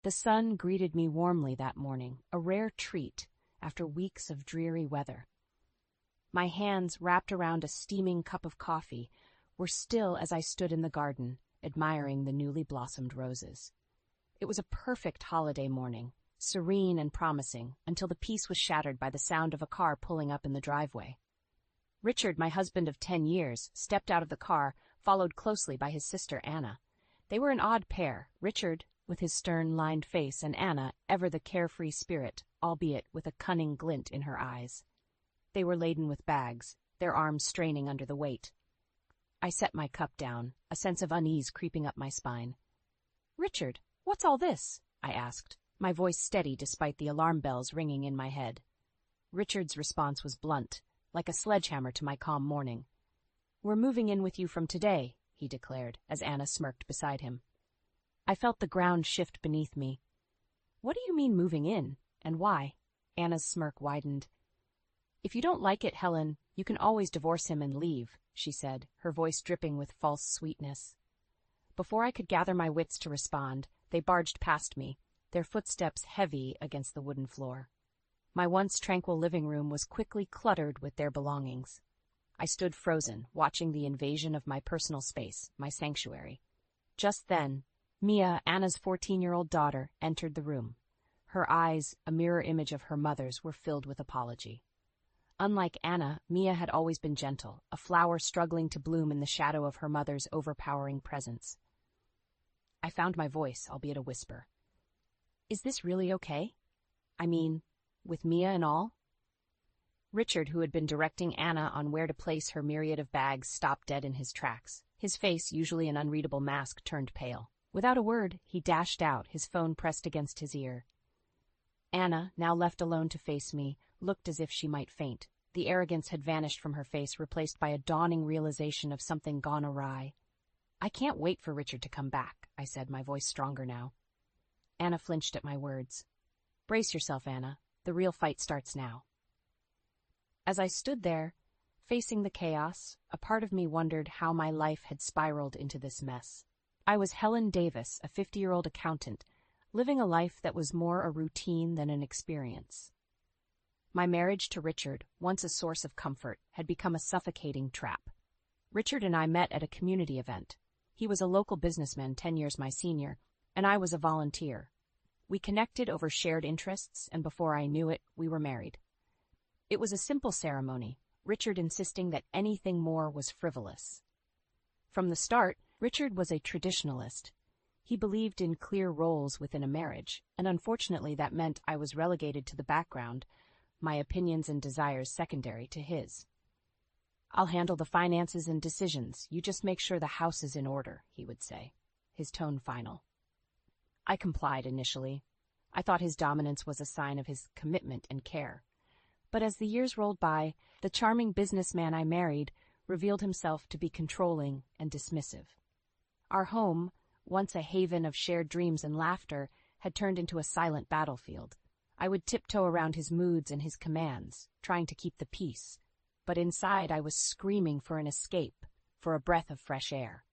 The sun greeted me warmly that morning, a rare treat after weeks of dreary weather. My hands, wrapped around a steaming cup of coffee, were still as I stood in the garden, admiring the newly blossomed roses. It was a perfect holiday morning, serene and promising, until the peace was shattered by the sound of a car pulling up in the driveway. Richard, my husband of 10 years, stepped out of the car, followed closely by his sister Anna. They were an odd pair, Richard with his stern, lined face, and Anna, ever the carefree spirit, albeit with a cunning glint in her eyes. They were laden with bags, their arms straining under the weight. I set my cup down, a sense of unease creeping up my spine. "Richard, what's all this?" I asked, my voice steady despite the alarm bells ringing in my head. Richard's response was blunt, like a sledgehammer to my calm morning. "We're moving in with you from today," he declared, as Anna smirked beside him. I felt the ground shift beneath me. "What do you mean moving in? And why?" Anna's smirk widened. "If you don't like it, Helen, you can always divorce him and leave," she said, her voice dripping with false sweetness. Before I could gather my wits to respond, they barged past me, their footsteps heavy against the wooden floor. My once tranquil living room was quickly cluttered with their belongings. I stood frozen, watching the invasion of my personal space, my sanctuary. Just then, Mia, Anna's 14-year-old daughter, entered the room. Her eyes, a mirror image of her mother's, were filled with apology. Unlike Anna, Mia had always been gentle, a flower struggling to bloom in the shadow of her mother's overpowering presence. I found my voice, albeit a whisper. "Is this really okay? I mean, with Mia and all?" Richard, who had been directing Anna on where to place her myriad of bags, stopped dead in his tracks. His face, usually an unreadable mask, turned pale. Without a word, he dashed out, his phone pressed against his ear. Anna, now left alone to face me, looked as if she might faint. The arrogance had vanished from her face, replaced by a dawning realization of something gone awry. "I can't wait for Richard to come back," I said, my voice stronger now. Anna flinched at my words. "Brace yourself, Anna. The real fight starts now." As I stood there, facing the chaos, a part of me wondered how my life had spiraled into this mess. I was Helen Davis, a 50-year-old accountant, living a life that was more a routine than an experience. My marriage to Richard, once a source of comfort, had become a suffocating trap. Richard and I met at a community event. He was a local businessman 10 years my senior, and I was a volunteer. We connected over shared interests, and before I knew it, we were married. It was a simple ceremony, Richard insisting that anything more was frivolous. From the start, Richard was a traditionalist. He believed in clear roles within a marriage, and unfortunately that meant I was relegated to the background, my opinions and desires secondary to his. "I'll handle the finances and decisions. You just make sure the house is in order," he would say, his tone final. I complied initially. I thought his dominance was a sign of his commitment and care. But as the years rolled by, the charming businessman I married revealed himself to be controlling and dismissive. Our home, once a haven of shared dreams and laughter, had turned into a silent battlefield. I would tiptoe around his moods and his commands, trying to keep the peace, but inside I was screaming for an escape, for a breath of fresh air.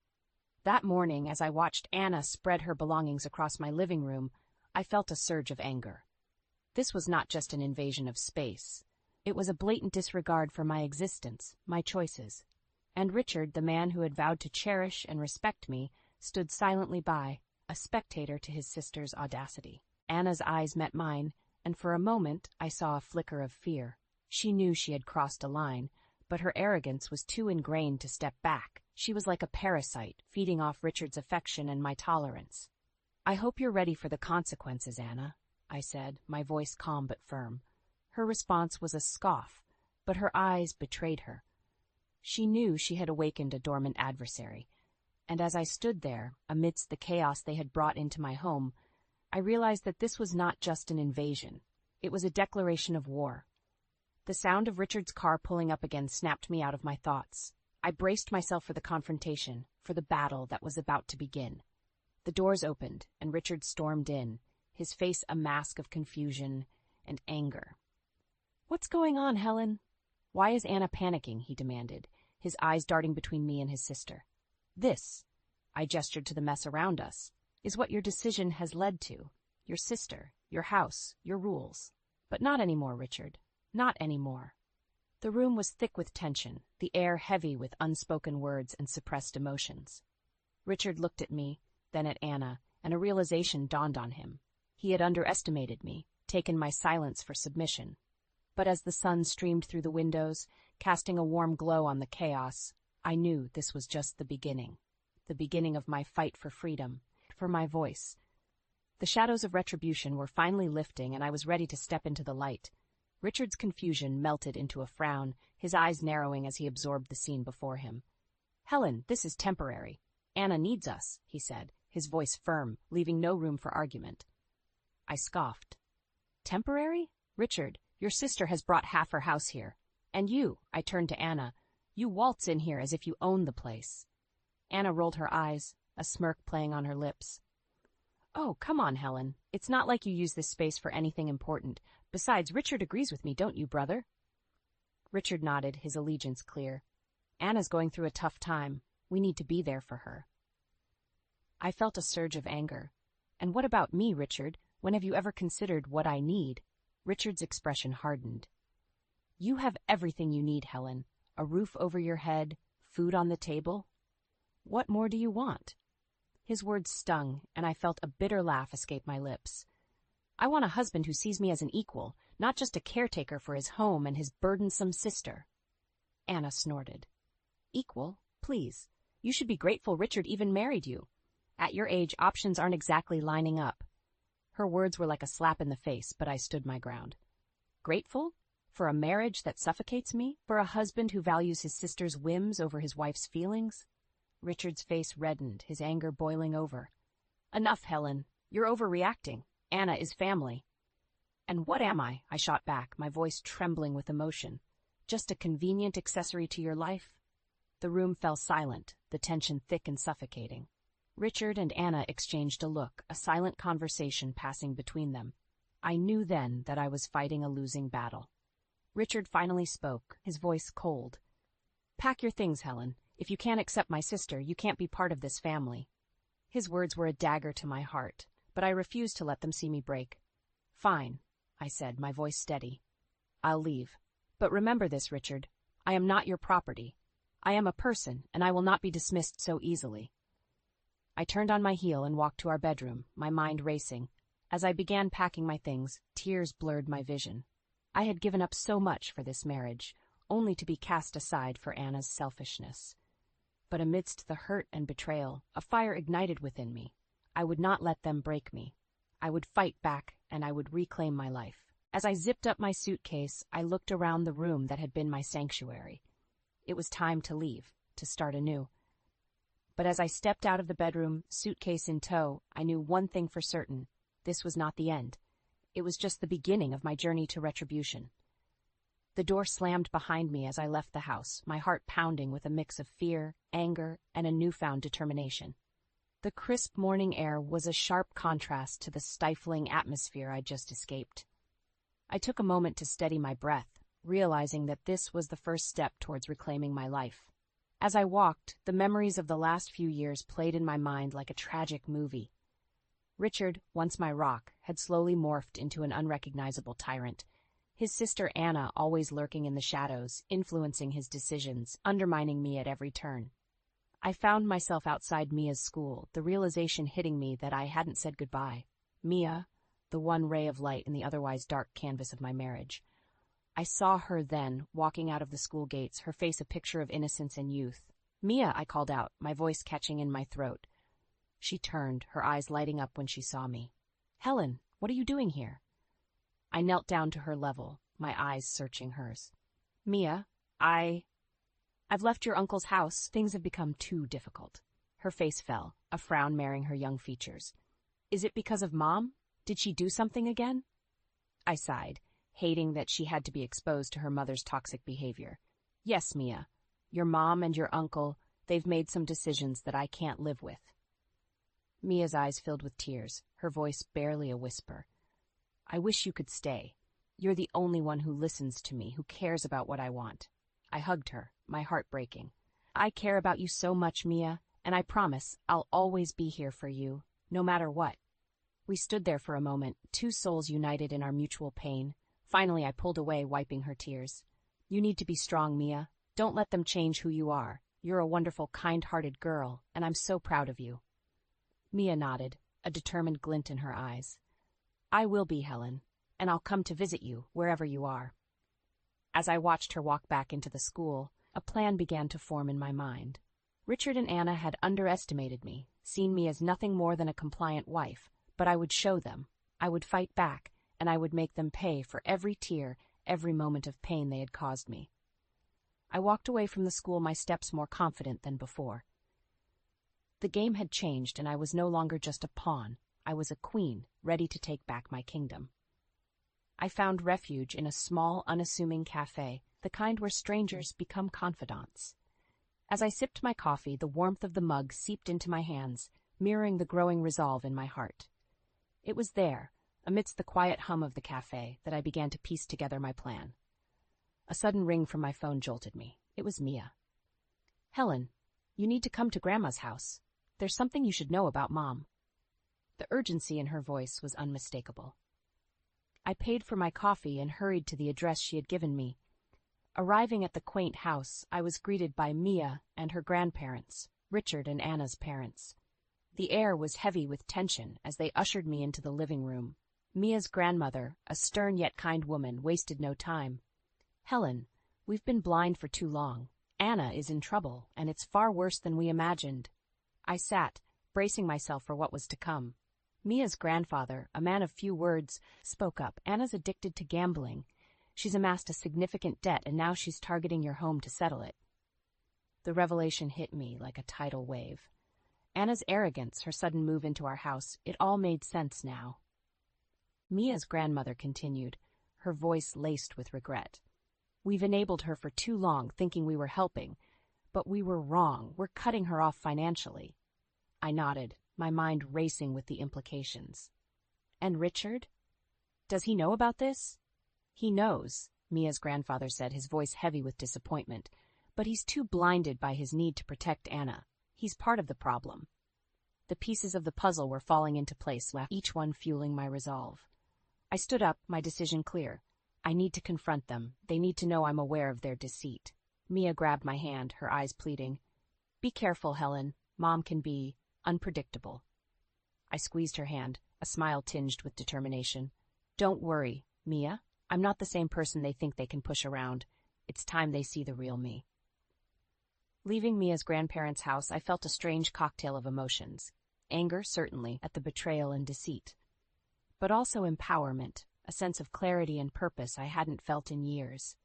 That morning, as I watched Anna spread her belongings across my living room, I felt a surge of anger. This was not just an invasion of space. It was a blatant disregard for my existence, my choices. And Richard, the man who had vowed to cherish and respect me, stood silently by, a spectator to his sister's audacity. Anna's eyes met mine, and for a moment I saw a flicker of fear. She knew she had crossed a line, but her arrogance was too ingrained to step back. She was like a parasite, feeding off Richard's affection and my tolerance. "I hope you're ready for the consequences, Anna," I said, my voice calm but firm. Her response was a scoff, but her eyes betrayed her. She knew she had awakened a dormant adversary, and as I stood there, amidst the chaos they had brought into my home, I realized that this was not just an invasion. It was a declaration of war. The sound of Richard's car pulling up again snapped me out of my thoughts. I braced myself for the confrontation, for the battle that was about to begin. The doors opened, and Richard stormed in, his face a mask of confusion and anger. "What's going on, Helen?" "Why is Anna panicking?" he demanded, his eyes darting between me and his sister. "This," I gestured to the mess around us, "is what your decision has led to. your sister, your house, your rules. But not anymore, Richard. Not anymore. The room was thick with tension, the air heavy with unspoken words and suppressed emotions. Richard looked at me, then at Anna, and a realization dawned on him. He had underestimated me, taken my silence for submission. But as the sun streamed through the windows, casting a warm glow on the chaos, I knew this was just the beginning of my fight for freedom, for my voice. The shadows of retribution were finally lifting, and I was ready to step into the light. Richard's confusion melted into a frown, his eyes narrowing as he absorbed the scene before him. "Helen, this is temporary. Anna needs us," he said, his voice firm, leaving no room for argument. I scoffed. "Temporary? Richard, your sister has brought half her house here. And you," I turned to Anna, "you waltz in here as if you own the place." Anna rolled her eyes, a smirk playing on her lips. "Oh, come on, Helen. It's not like you use this space for anything important. Besides, Richard agrees with me, don't you, brother?" Richard nodded, his allegiance clear. "Anna's going through a tough time. We need to be there for her." I felt a surge of anger. "And what about me, Richard? When have you ever considered what I need?" Richard's expression hardened. "You have everything you need, Helen. A roof over your head, food on the table. What more do you want?" His words stung, and I felt a bitter laugh escape my lips. "I want a husband who sees me as an equal, not just a caretaker for his home and his burdensome sister." Anna snorted. "Equal? Please. You should be grateful Richard even married you. At your age, options aren't exactly lining up." Her words were like a slap in the face, but I stood my ground. "Grateful? For a marriage that suffocates me? For a husband who values his sister's whims over his wife's feelings?" Richard's face reddened, his anger boiling over. "Enough, Helen. You're overreacting. Anna is family." "And what am I?" I shot back, my voice trembling with emotion. "Just a convenient accessory to your life?" The room fell silent, the tension thick and suffocating. Richard and Anna exchanged a look, a silent conversation passing between them. I knew then that I was fighting a losing battle. Richard finally spoke, his voice cold. "Pack your things, Helen. If you can't accept my sister, you can't be part of this family." His words were a dagger to my heart, but I refused to let them see me break. "Fine," I said, my voice steady. "I'll leave. But remember this, Richard. I am not your property. I am a person, and I will not be dismissed so easily." I turned on my heel and walked to our bedroom, my mind racing. As I began packing my things, tears blurred my vision. I had given up so much for this marriage, only to be cast aside for Anna's selfishness. But amidst the hurt and betrayal, a fire ignited within me. I would not let them break me. I would fight back, and I would reclaim my life. As I zipped up my suitcase, I looked around the room that had been my sanctuary. It was time to leave, to start anew. But as I stepped out of the bedroom, suitcase in tow, I knew one thing for certain. This was not the end. It was just the beginning of my journey to retribution. The door slammed behind me as I left the house, my heart pounding with a mix of fear, anger, and a newfound determination. The crisp morning air was a sharp contrast to the stifling atmosphere I'd just escaped. I took a moment to steady my breath, realizing that this was the first step towards reclaiming my life. As I walked, the memories of the last few years played in my mind like a tragic movie. Richard, once my rock, had slowly morphed into an unrecognizable tyrant. His sister Anna always lurking in the shadows, influencing his decisions, undermining me at every turn. I found myself outside Mia's school, the realization hitting me that I hadn't said goodbye. Mia, the one ray of light in the otherwise dark canvas of my marriage. I saw her then, walking out of the school gates, her face a picture of innocence and youth. "Mia," I called out, my voice catching in my throat. She turned, her eyes lighting up when she saw me. "Helen, what are you doing here?" I knelt down to her level, my eyes searching hers. "Mia, I've left your uncle's house. Things have become too difficult." Her face fell, a frown marring her young features. "Is it because of Mom? Did she do something again?" I sighed, hating that she had to be exposed to her mother's toxic behavior. "Yes, Mia. Your mom and your uncle, they've made some decisions that I can't live with." Mia's eyes filled with tears, her voice barely a whisper. "I wish you could stay. You're the only one who listens to me, who cares about what I want." I hugged her, my heart breaking. "I care about you so much, Mia, and I promise I'll always be here for you, no matter what." We stood there for a moment, two souls united in our mutual pain. Finally, I pulled away, wiping her tears. You need to be strong, Mia. Don't let them change who you are. You're a wonderful, kind-hearted girl, and I'm so proud of you. Mia nodded, a determined glint in her eyes. I will be, Helen, and I'll come to visit you, wherever you are. As I watched her walk back into the school, a plan began to form in my mind. Richard and Anna had underestimated me, seen me as nothing more than a compliant wife, but I would show them. I would fight back, and I would make them pay for every tear, every moment of pain they had caused me. I walked away from the school, my steps more confident than before. The game had changed, and I was no longer just a pawn. I was a queen, ready to take back my kingdom. I found refuge in a small, unassuming cafe, the kind where strangers become confidants. As I sipped my coffee, the warmth of the mug seeped into my hands, mirroring the growing resolve in my heart. It was there, amidst the quiet hum of the cafe, that I began to piece together my plan. A sudden ring from my phone jolted me. It was Mia. Helen, you need to come to Grandma's house. There's something you should know about Mom. The urgency in her voice was unmistakable. I paid for my coffee and hurried to the address she had given me. Arriving at the quaint house, I was greeted by Mia and her grandparents, Richard and Anna's parents. The air was heavy with tension as they ushered me into the living room. Mia's grandmother, a stern yet kind woman, wasted no time. Helen, we've been blind for too long. Anna is in trouble, and it's far worse than we imagined. I sat, bracing myself for what was to come. Mia's grandfather, a man of few words, spoke up. Anna's addicted to gambling. She's amassed a significant debt, and now she's targeting your home to settle it. The revelation hit me like a tidal wave. Anna's arrogance, her sudden move into our house, it all made sense now. Mia's grandmother continued, her voice laced with regret. We've enabled her for too long, thinking we were helping, but we were wrong. We're cutting her off financially. I nodded, my mind racing with the implications. And Richard? Does he know about this? He knows, Mia's grandfather said, his voice heavy with disappointment, but he's too blinded by his need to protect Anna. He's part of the problem. The pieces of the puzzle were falling into place, each one fueling my resolve. I stood up, my decision clear. I need to confront them. They need to know I'm aware of their deceit. Mia grabbed my hand, her eyes pleading. Be careful, Helen. Mom can be unpredictable. I squeezed her hand, a smile tinged with determination. Don't worry, Mia. I'm not the same person they think they can push around. It's time they see the real me. Leaving Mia's grandparents' house, I felt a strange cocktail of emotions. Anger, certainly, at the betrayal and deceit. But also empowerment, a sense of clarity and purpose I hadn't felt in years.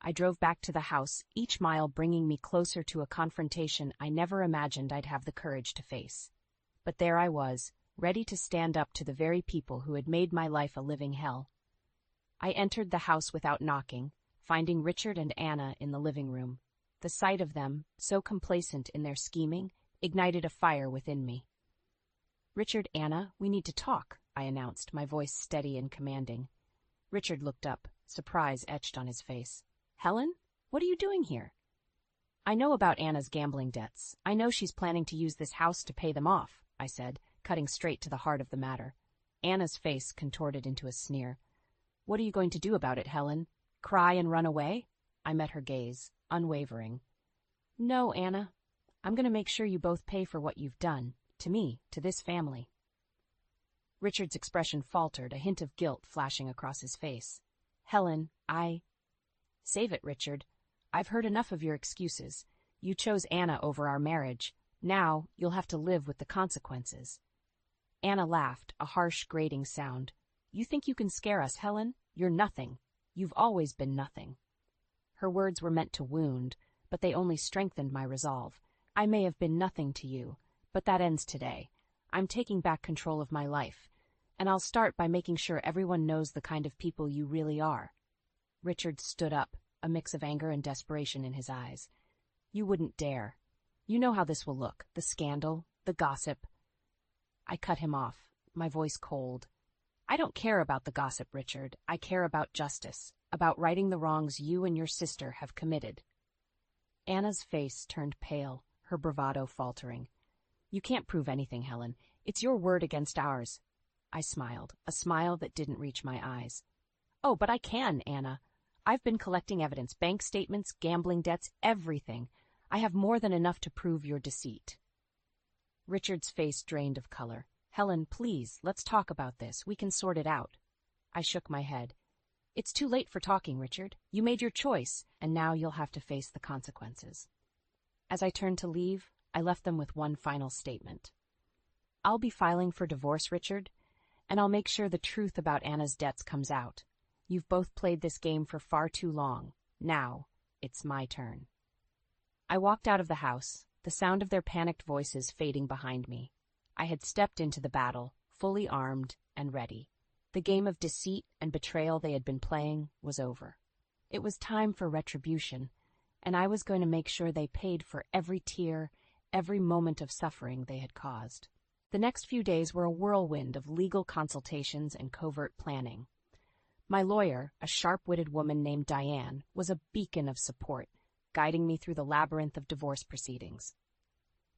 I drove back to the house, each mile bringing me closer to a confrontation I never imagined I'd have the courage to face. But there I was, ready to stand up to the very people who had made my life a living hell. I entered the house without knocking, finding Richard and Anna in the living room. The sight of them, so complacent in their scheming, ignited a fire within me. Richard, Anna, we need to talk, I announced, my voice steady and commanding. Richard looked up, surprise etched on his face. Helen? What are you doing here? I know about Anna's gambling debts. I know she's planning to use this house to pay them off, I said, cutting straight to the heart of the matter. Anna's face contorted into a sneer. What are you going to do about it, Helen? Cry and run away? I met her gaze, unwavering. No, Anna. I'm going to make sure you both pay for what you've done. To me, to this family. Richard's expression faltered, a hint of guilt flashing across his face. Helen, Save it, Richard. I've heard enough of your excuses. You chose Anna over our marriage. Now you'll have to live with the consequences. Anna laughed, a harsh, grating sound. You think you can scare us, Helen? You're nothing. You've always been nothing. Her words were meant to wound, but they only strengthened my resolve. I may have been nothing to you, but that ends today. I'm taking back control of my life, and I'll start by making sure everyone knows the kind of people you really are. Richard stood up, a mix of anger and desperation in his eyes. You wouldn't dare. You know how this will look, the scandal, the gossip. I cut him off, my voice cold. I don't care about the gossip, Richard. I care about justice, about righting the wrongs you and your sister have committed. Anna's face turned pale, her bravado faltering. You can't prove anything, Helen. It's your word against ours. I smiled, a smile that didn't reach my eyes. "Oh, but I can, Anna. I've been collecting evidence, bank statements, gambling debts, everything. I have more than enough to prove your deceit." Richard's face drained of color. "Helen, please, let's talk about this. We can sort it out." I shook my head. "It's too late for talking, Richard. You made your choice, and now you'll have to face the consequences." As I turned to leave, I left them with one final statement. "I'll be filing for divorce, Richard, and I'll make sure the truth about Anna's debts comes out. You've both played this game for far too long. Now, it's my turn." I walked out of the house, the sound of their panicked voices fading behind me. I had stepped into the battle, fully armed and ready. The game of deceit and betrayal they had been playing was over. It was time for retribution, and I was going to make sure they paid for every tear, every moment of suffering they had caused. The next few days were a whirlwind of legal consultations and covert planning. My lawyer, a sharp-witted woman named Diane, was a beacon of support, guiding me through the labyrinth of divorce proceedings.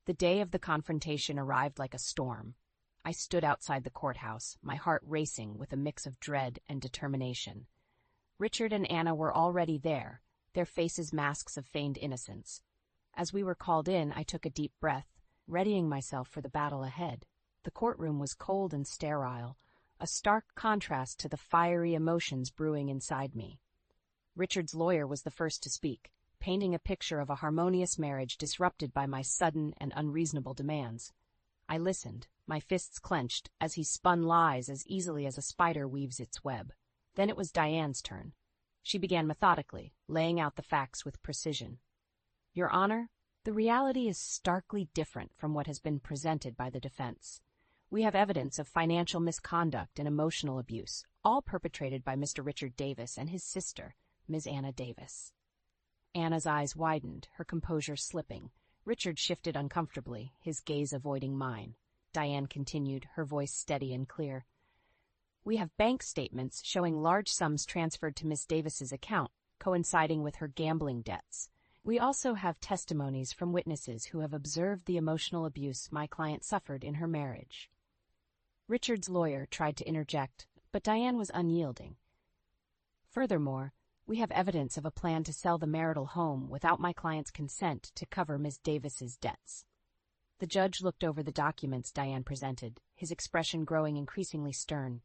The day of the confrontation arrived like a storm. I stood outside the courthouse, my heart racing with a mix of dread and determination. Richard and Anna were already there, their faces masks of feigned innocence. As we were called in, I took a deep breath, readying myself for the battle ahead. The courtroom was cold and sterile, a stark contrast to the fiery emotions brewing inside me. Richard's lawyer was the first to speak, painting a picture of a harmonious marriage disrupted by my sudden and unreasonable demands. I listened, my fists clenched, as he spun lies as easily as a spider weaves its web. Then it was Diane's turn. She began methodically, laying out the facts with precision. "Your Honor, the reality is starkly different from what has been presented by the defense. We have evidence of financial misconduct and emotional abuse, all perpetrated by Mr. Richard Davis and his sister, Ms. Anna Davis." Anna's eyes widened, her composure slipping. Richard shifted uncomfortably, his gaze avoiding mine. Diane continued, her voice steady and clear. "We have bank statements showing large sums transferred to Miss Davis's account, coinciding with her gambling debts. We also have testimonies from witnesses who have observed the emotional abuse my client suffered in her marriage." Richard's lawyer tried to interject, but Diane was unyielding. "Furthermore, we have evidence of a plan to sell the marital home without my client's consent to cover Miss Davis's debts." The judge looked over the documents Diane presented, his expression growing increasingly stern.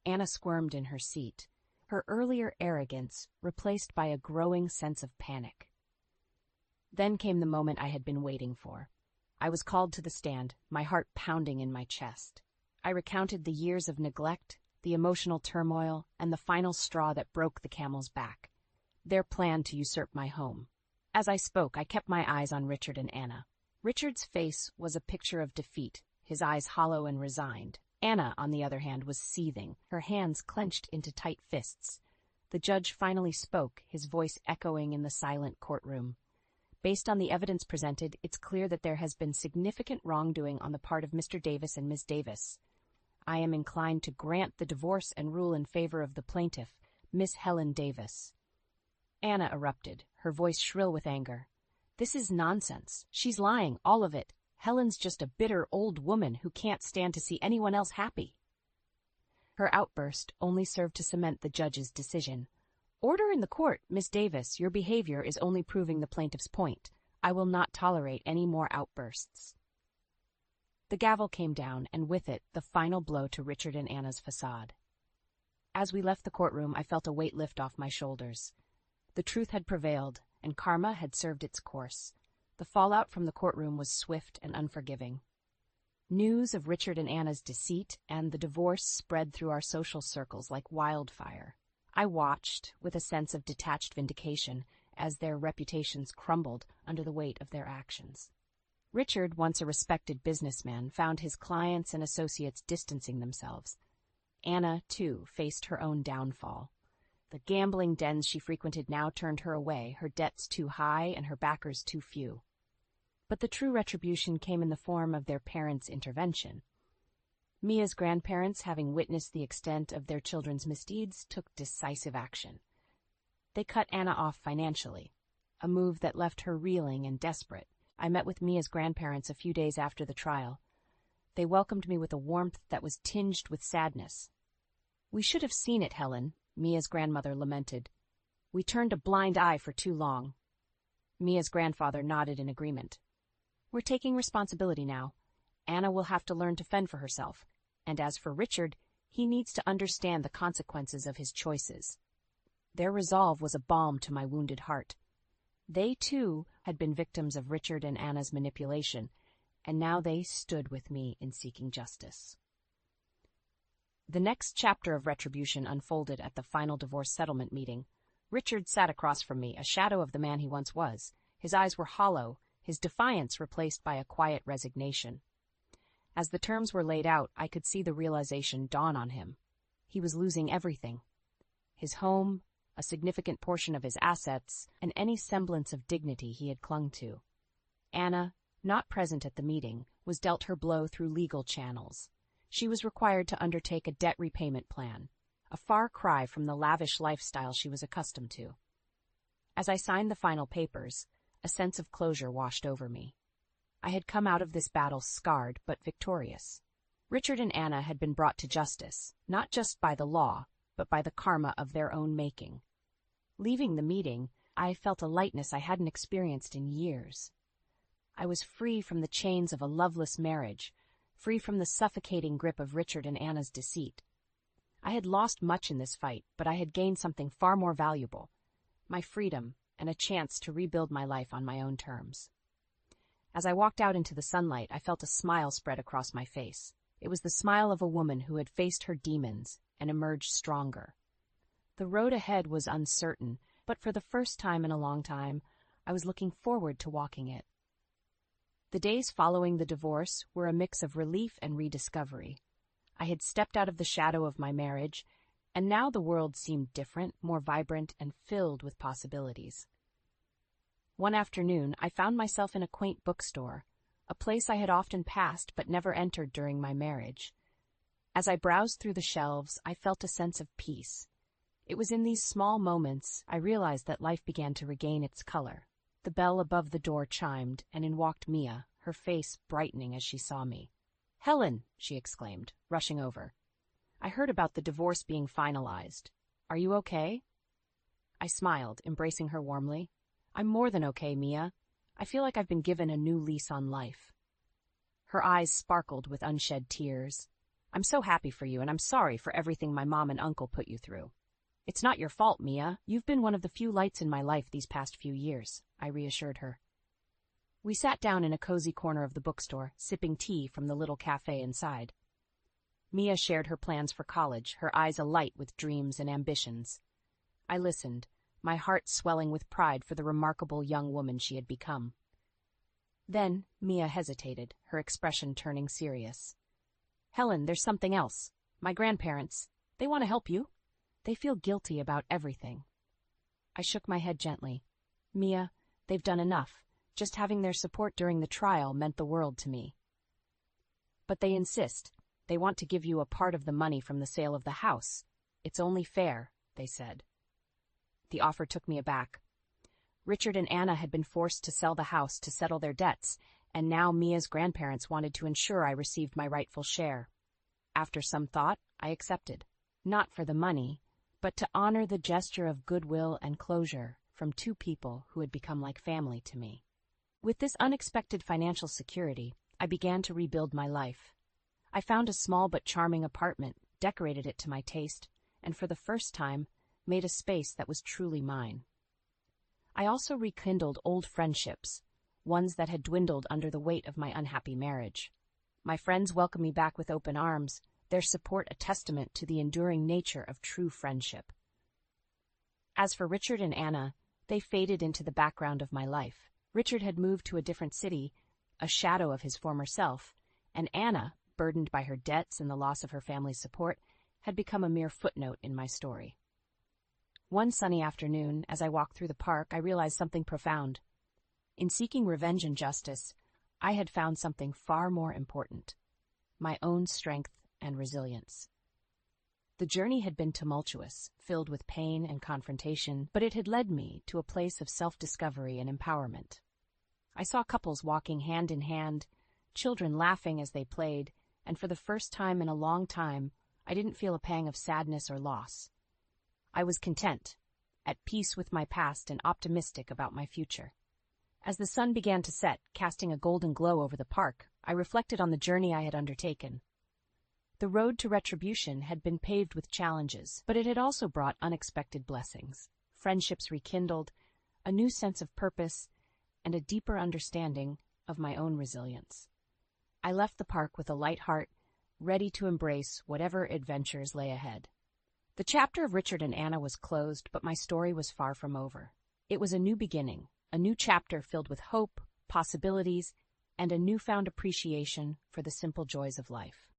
Anna squirmed in her seat, her earlier arrogance replaced by a growing sense of panic. Then came the moment I had been waiting for. I was called to the stand, my heart pounding in my chest. I recounted the years of neglect, the emotional turmoil, and the final straw that broke the camel's back. Their plan to usurp my home. As I spoke, I kept my eyes on Richard and Anna. Richard's face was a picture of defeat, his eyes hollow and resigned. Anna, on the other hand, was seething, her hands clenched into tight fists. The judge finally spoke, his voice echoing in the silent courtroom. "Based on the evidence presented, it's clear that there has been significant wrongdoing on the part of Mr. Davis and Ms. Davis. I am inclined to grant the divorce and rule in favor of the plaintiff, Miss Helen Davis." Anna erupted, her voice shrill with anger. "This is nonsense. She's lying, all of it. Helen's just a bitter old woman who can't stand to see anyone else happy." Her outburst only served to cement the judge's decision. "Order in the court, Miss Davis. Your behavior is only proving the plaintiff's point. I will not tolerate any more outbursts." The gavel came down, and with it, the final blow to Richard and Anna's facade. As we left the courtroom, I felt a weight lift off my shoulders. The truth had prevailed, and karma had served its course. The fallout from the courtroom was swift and unforgiving. News of Richard and Anna's deceit and the divorce spread through our social circles like wildfire. I watched, with a sense of detached vindication, as their reputations crumbled under the weight of their actions. Richard, once a respected businessman, found his clients and associates distancing themselves. Anna, too, faced her own downfall. The gambling dens she frequented now turned her away, her debts too high and her backers too few. But the true retribution came in the form of their parents' intervention. Mia's grandparents, having witnessed the extent of their children's misdeeds, took decisive action. They cut Anna off financially, a move that left her reeling and desperate. I met with Mia's grandparents a few days after the trial. They welcomed me with a warmth that was tinged with sadness. "We should have seen it, Helen," Mia's grandmother lamented. "We turned a blind eye for too long." Mia's grandfather nodded in agreement. "We're taking responsibility now. Anna will have to learn to fend for herself, and as for Richard, he needs to understand the consequences of his choices." Their resolve was a balm to my wounded heart. They, too, had been victims of Richard and Anna's manipulation, and now they stood with me in seeking justice. The next chapter of retribution unfolded at the final divorce settlement meeting. Richard sat across from me, a shadow of the man he once was. His eyes were hollow, his defiance replaced by a quiet resignation. As the terms were laid out, I could see the realization dawn on him. He was losing everything: his home, a significant portion of his assets, and any semblance of dignity he had clung to. Anna, not present at the meeting, was dealt her blow through legal channels. She was required to undertake a debt repayment plan, a far cry from the lavish lifestyle she was accustomed to. As I signed the final papers, a sense of closure washed over me. I had come out of this battle scarred but victorious. Richard and Anna had been brought to justice, not just by the law, but by the karma of their own making. Leaving the meeting, I felt a lightness I hadn't experienced in years. I was free from the chains of a loveless marriage, free from the suffocating grip of Richard and Anna's deceit. I had lost much in this fight, but I had gained something far more valuable: my freedom and a chance to rebuild my life on my own terms. As I walked out into the sunlight, I felt a smile spread across my face. It was the smile of a woman who had faced her demons and emerged stronger. The road ahead was uncertain, but for the first time in a long time, I was looking forward to walking it. The days following the divorce were a mix of relief and rediscovery. I had stepped out of the shadow of my marriage, and now the world seemed different, more vibrant, and filled with possibilities. One afternoon, I found myself in a quaint bookstore, a place I had often passed but never entered during my marriage. As I browsed through the shelves, I felt a sense of peace. It was in these small moments I realized that life began to regain its color. The bell above the door chimed, and in walked Mia, her face brightening as she saw me. "Helen!" she exclaimed, rushing over. "I heard about the divorce being finalized. Are you okay?" I smiled, embracing her warmly. "I'm more than okay, Mia. I feel like I've been given a new lease on life." Her eyes sparkled with unshed tears. "I'm so happy for you, and I'm sorry for everything my mom and uncle put you through." "It's not your fault, Mia. You've been one of the few lights in my life these past few years," I reassured her. We sat down in a cozy corner of the bookstore, sipping tea from the little cafe inside. Mia shared her plans for college, her eyes alight with dreams and ambitions. I listened, my heart swelling with pride for the remarkable young woman she had become. Then Mia hesitated, her expression turning serious. "Helen, there's something else. My grandparents, they want to help you. They feel guilty about everything." I shook my head gently. "Mia, they've done enough. Just having their support during the trial meant the world to me." "But they insist. They want to give you a part of the money from the sale of the house. It's only fair," they said. The offer took me aback. Richard and Anna had been forced to sell the house to settle their debts, and now Mia's grandparents wanted to ensure I received my rightful share. After some thought, I accepted. Not for the money, but to honor the gesture of goodwill and closure from two people who had become like family to me. With this unexpected financial security, I began to rebuild my life. I found a small but charming apartment, decorated it to my taste, and for the first time, made a space that was truly mine. I also rekindled old friendships, ones that had dwindled under the weight of my unhappy marriage. My friends welcomed me back with open arms, their support a testament to the enduring nature of true friendship. As for Richard and Anna, they faded into the background of my life. Richard had moved to a different city, a shadow of his former self, and Anna, burdened by her debts and the loss of her family's support, had become a mere footnote in my story. One sunny afternoon, as I walked through the park, I realized something profound. In seeking revenge and justice, I had found something far more important: my own strength and resilience. The journey had been tumultuous, filled with pain and confrontation, but it had led me to a place of self-discovery and empowerment. I saw couples walking hand in hand, children laughing as they played, and for the first time in a long time, I didn't feel a pang of sadness or loss. I was content, at peace with my past and optimistic about my future. As the sun began to set, casting a golden glow over the park, I reflected on the journey I had undertaken. The road to retribution had been paved with challenges, but it had also brought unexpected blessings. Friendships rekindled, a new sense of purpose, and a deeper understanding of my own resilience. I left the park with a light heart, ready to embrace whatever adventures lay ahead. The chapter of Richard and Anna was closed, but my story was far from over. It was a new beginning, a new chapter filled with hope, possibilities, and a newfound appreciation for the simple joys of life.